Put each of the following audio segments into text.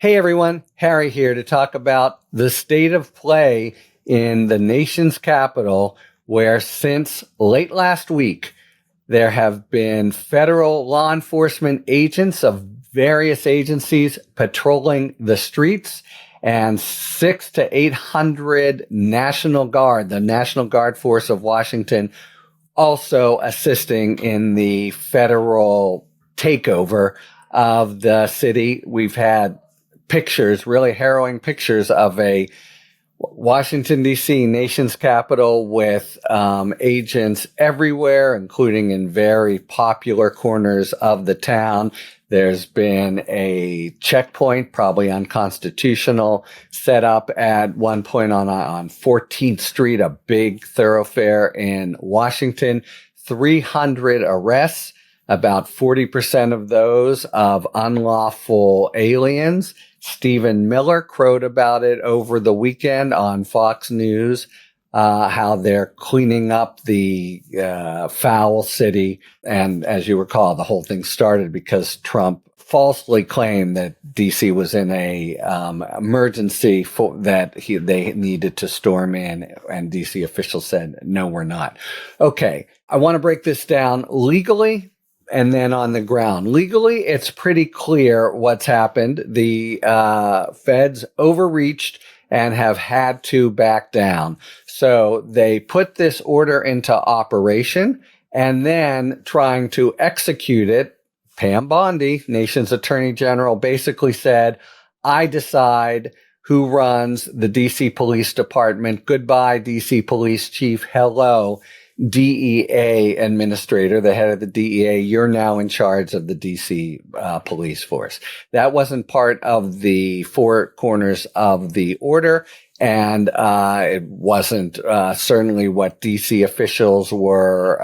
Hey everyone, Harry here to talk about the state of play in the nation's capital, where since late last week, there have been federal law enforcement agents of various agencies patrolling the streets and 600 to 800 National Guard, the National Guard Force of Washington, also assisting in the federal takeover of the city. We've had pictures, really harrowing pictures of a Washington, D.C., nation's capital with agents everywhere, including in very popular corners of the town. There's been a checkpoint, probably unconstitutional, set up at one point on 14th Street, a big thoroughfare in Washington. 300 arrests, about 40% of those of unlawful aliens. Stephen Miller crowed about it over the weekend on Fox News, how they're cleaning up the foul city. And as you recall, the whole thing started because Trump falsely claimed that D.C. was in a emergency they needed to storm in, and D.C. officials said, no, we're not. Okay, I want to break this down legally and then on the ground. Legally, it's pretty clear what's happened. The feds overreached and have had to back down. So they put this order into operation, and then trying to execute it, Pam Bondi, nation's attorney general, basically said, I decide who runs the D.C. Police Department. Goodbye, D.C. Police Chief. Hello, DEA administrator, the head of the DEA. You're now in charge of the D.C. police force. That wasn't part of the four corners of the order, and it wasn't certainly what D.C. officials were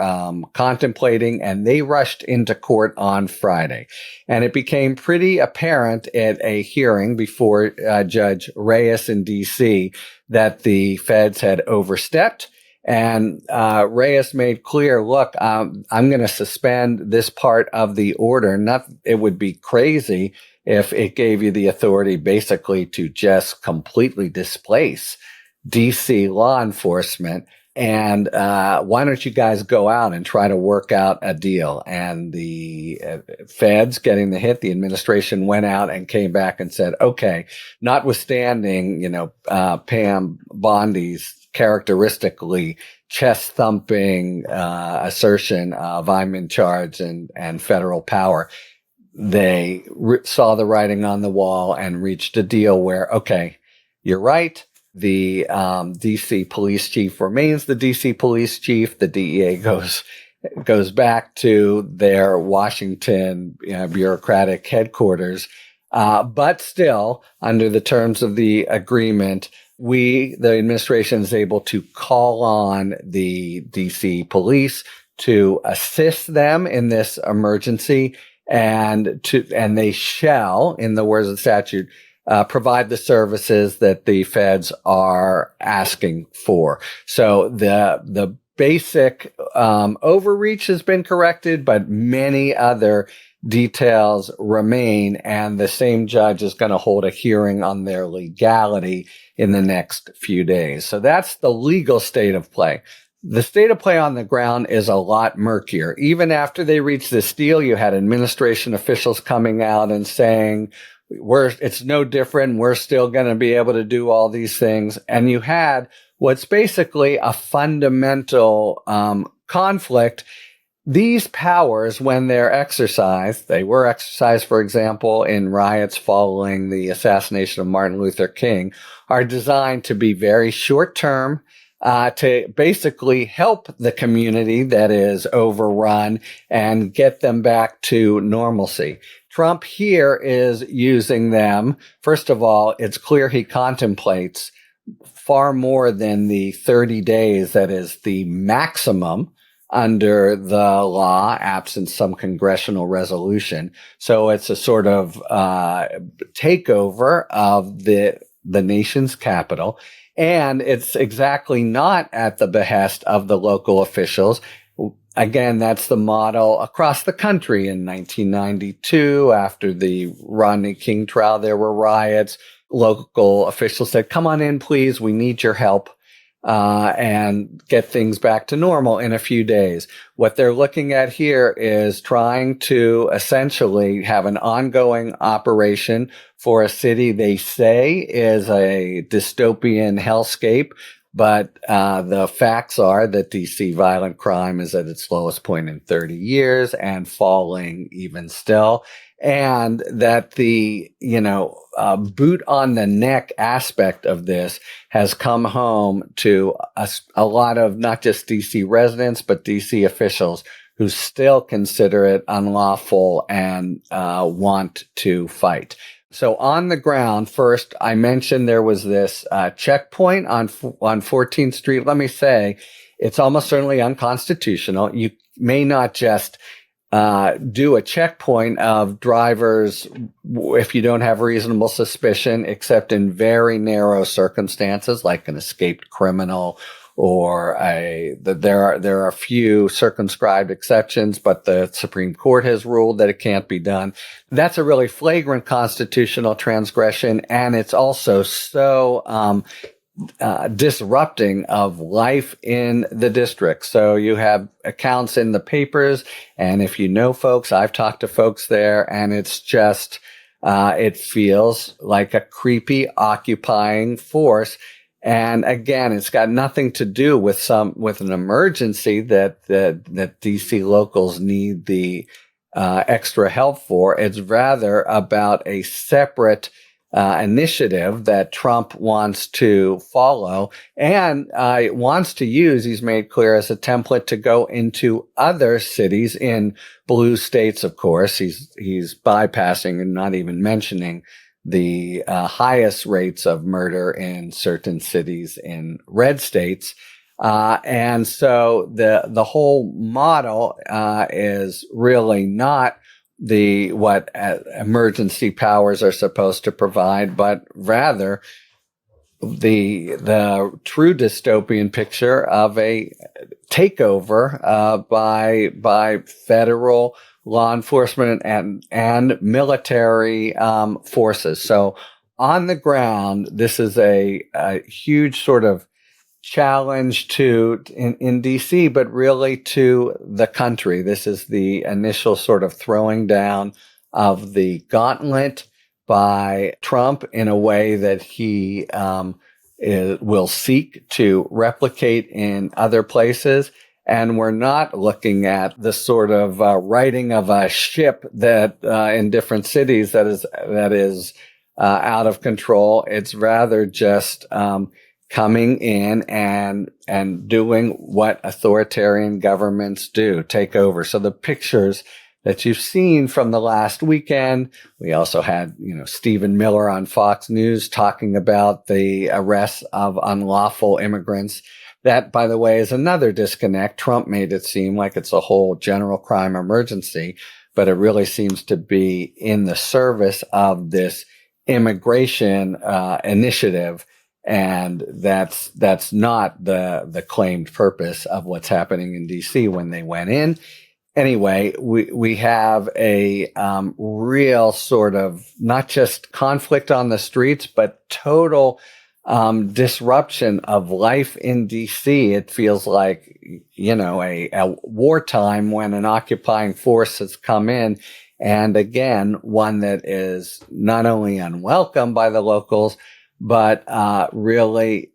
contemplating, and they rushed into court on Friday. And it became pretty apparent at a hearing before Judge Reyes in D.C. that the feds had overstepped. And Reyes made clear, look, I'm going to suspend this part of the order. It would be crazy if it gave you the authority basically to just completely displace D.C. law enforcement. And why don't you guys go out and try to work out a deal? And the feds getting the hit, the administration went out and came back and said, okay, notwithstanding, Pam Bondi's characteristically chest-thumping assertion of I'm in charge and federal power, they saw the writing on the wall and reached a deal where, okay, you're right. The D.C. police chief remains the D.C. police chief. The DEA goes back to their Washington bureaucratic headquarters. But still, under the terms of the agreement, the administration is able to call on the D.C. police to assist them in this emergency, and they shall, in the words of the statute, provide the services that the feds are asking for. So the basic overreach has been corrected, but many other details remain, and the same judge is going to hold a hearing on their legality in the next few days. So that's the legal state of play. The state of play on the ground is a lot murkier. Even after they reached this deal, you had administration officials coming out and saying, it's no different. We're still going to be able to do all these things. And you had what's basically a fundamental conflict. These powers, when they're exercised, they were exercised, for example, in riots following the assassination of Martin Luther King, are designed to be very short-term, to basically help the community that is overrun and get them back to normalcy. Trump here is using them. First of all, it's clear he contemplates far more than the 30 days that is the maximum under the law, absent some congressional resolution. So it's a sort of takeover of the nation's capital. And it's exactly not at the behest of the local officials. again, that's the model across the country. In 1992, after the Rodney King trial, there were riots. Local officials said, come on in, please. We need your help. And get things back to normal in a few days. What they're looking at here is trying to essentially have an ongoing operation for a city they say is a dystopian hellscape. But the facts are that DC violent crime is at its lowest point in 30 years and falling even still. And that the, boot on the neck aspect of this has come home to a lot of not just DC residents, but DC officials who still consider it unlawful and want to fight. So on the ground, first, I mentioned there was this checkpoint on 14th Street. Let me say, it's almost certainly unconstitutional. You may not just do a checkpoint of drivers if you don't have reasonable suspicion, except in very narrow circumstances, like an escaped criminal or there are a few circumscribed exceptions, but the Supreme Court has ruled that it can't be done. That's a really flagrant constitutional transgression, and it's also so disrupting of life in the district. So you have accounts in the papers, and if you know folks, I've talked to folks there, and it's just it feels like a creepy occupying force. And again, it's got nothing to do with an emergency that DC locals need the extra help for. It's rather about a separate initiative that Trump wants to follow and wants to use, he's made clear, as a template to go into other cities in blue states, of course. He's bypassing and not even mentioning the highest rates of murder in certain cities in red states. And so the whole model is really not what emergency powers are supposed to provide, but rather the true dystopian picture of a takeover by federal law enforcement and military forces. So on the ground, this is a huge sort of challenge in DC, but really to the country. This is the initial sort of throwing down of the gauntlet by Trump in a way that he will seek to replicate in other places. And we're not looking at the sort of righting of a ship that in different cities that is out of control. It's rather just coming in and doing what authoritarian governments do, take over. So the pictures that you've seen from the last weekend, we also had, Stephen Miller on Fox News talking about the arrests of unlawful immigrants. That, by the way, is another disconnect. Trump made it seem like it's a whole general crime emergency, but it really seems to be in the service of this immigration initiative. And that's not the claimed purpose of what's happening in DC when they went in. Anyway, we have a real sort of not just conflict on the streets, but total disruption of life in DC. It feels like, a wartime when an occupying force has come in. And again, one that is not only unwelcome by the locals, but really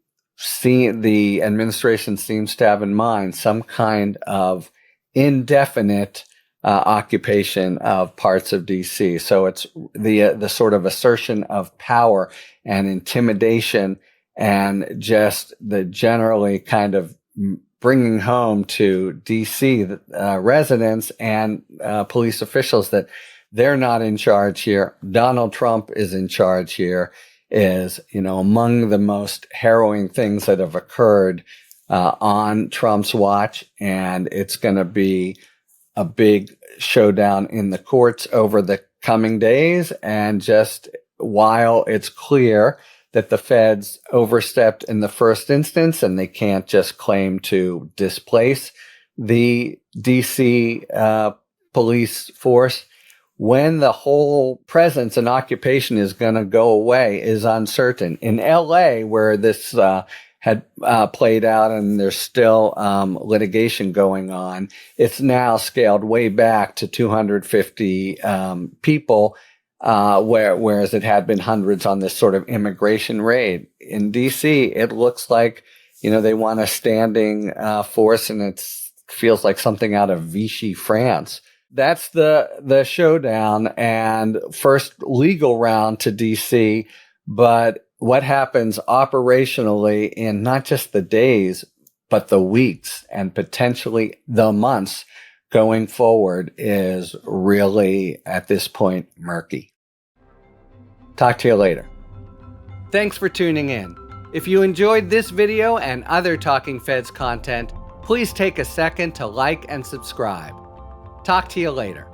the administration seems to have in mind some kind of indefinite occupation of parts of DC. So it's the sort of assertion of power and intimidation and just the generally kind of bringing home to DC residents and police officials that they're not in charge here. Donald Trump is in charge here is, among the most harrowing things that have occurred on Trump's watch. And it's going to be a big showdown in the courts over the coming days. And just while it's clear that the feds overstepped in the first instance and they can't just claim to displace the DC police force, when the whole presence and occupation is going to go away is uncertain. In LA, where this had played out and there's still litigation going on, it's now scaled way back to 250 people, whereas it had been hundreds on this sort of immigration raid. In DC, it looks like, they want a standing force, and it feels like something out of Vichy, France. That's the showdown and first legal round to DC. But what happens operationally in not just the days, but the weeks and potentially the months going forward is really, at this point, murky. Talk to you later. Thanks for tuning in. If you enjoyed this video and other Talking Feds content, please take a second to like and subscribe. Talk to you later.